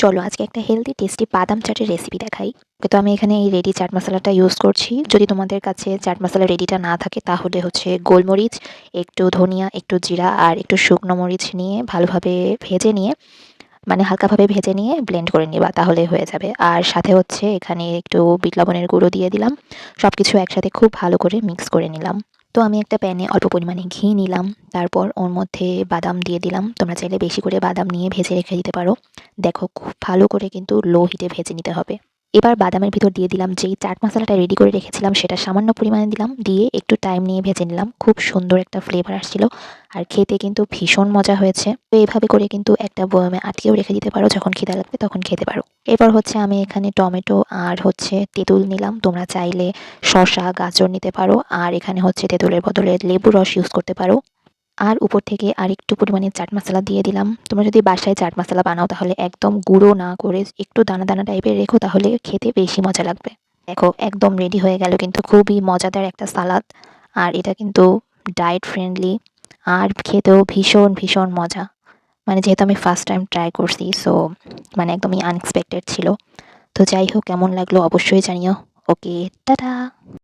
চলো আজকে একটা হেলদি টেস্টি বাদাম চাটের রেসিপি দেখাই। তো আমি এখানে এই রেডি চাট মশলাটা ইউজ করছি। যদি তোমাদের কাছে চাট মশলা রেডিটা না থাকে তাহলে হচ্ছে গোলমরিচ, একটু ধনিয়া, একটু জিরা আর একটু শুকনো মরিচ নিয়ে ভালোভাবে ভেজে নিয়ে মানে হালকাভাবে ভেজে নিয়ে ব্লেন্ড করে নিবা, তাহলে হয়ে যাবে। আর সাথে হচ্ছে এখানে একটু বিট লবণের গুঁড়ো দিয়ে দিলাম। সবকিছু একসাথে খুব ভালো করে মিক্স করে নিলাম। তো আমি একটা প্যানে অল্প পরিমাণে ঘি নিলাম, তারপর ওর মধ্যে বাদাম দিয়ে দিলাম। তোমরা চাইলে বেশি করে বাদাম নিয়ে ভেজে রেখে দিতে পারো। দেখো খুব ভালো করে কিন্তু লো হিটে ভেজে নিতে হবে। এবার বাদামের ভিতর দিয়ে দিলাম যেই চাট মশলাটা রেডি করে রেখেছিলাম, সেটা সামান্য পরিমাণে দিলাম, দিয়ে একটু টাইম নিয়ে ভেজে নিলাম। খুব সুন্দর একটা ফ্লেভার আসছিল আর খেতে কিন্তু ভীষণ মজা হয়েছে। তো এইভাবে করে কিন্তু একটা বয়ামে আটকেও রেখে দিতে পারো, যখন খিদে লাগবে তখন খেতে পারো। এবার হচ্ছে আমি এখানে টমেটো আর হচ্ছে তেঁতুল নিলাম। তোমরা চাইলে শসা, গাজর নিতে পারো, আর এখানে হচ্ছে তেঁতুলের বদলে লেবুর রস ইউজ করতে পারো। আর উপর থেকে আরেকটু পরিমাণে চাট মশলা দিয়ে দিলাম। তোমরা যদি বাসায় চাট মশলা বানাও তাহলে একদম গুঁড়ো না করে একটু দানা দানা টাইপের রেখো, তাহলে খেতে বেশি মজা লাগবে। দেখো একদম রেডি হয়ে গেল কিন্তু খুবই মজাদার একটা সালাদ। আর এটা কিন্তু ডায়েট ফ্রেন্ডলি আর খেতেও ভীষণ ভীষণ মজা। মানে যেহেতু আমি ফার্স্ট টাইম ট্রাই করছি, সো মানে একদমই আনএক্সপেক্টেড ছিল। তো যাই হোক, কেমন লাগলো অবশ্যই জানিও। ওকে, টাটা।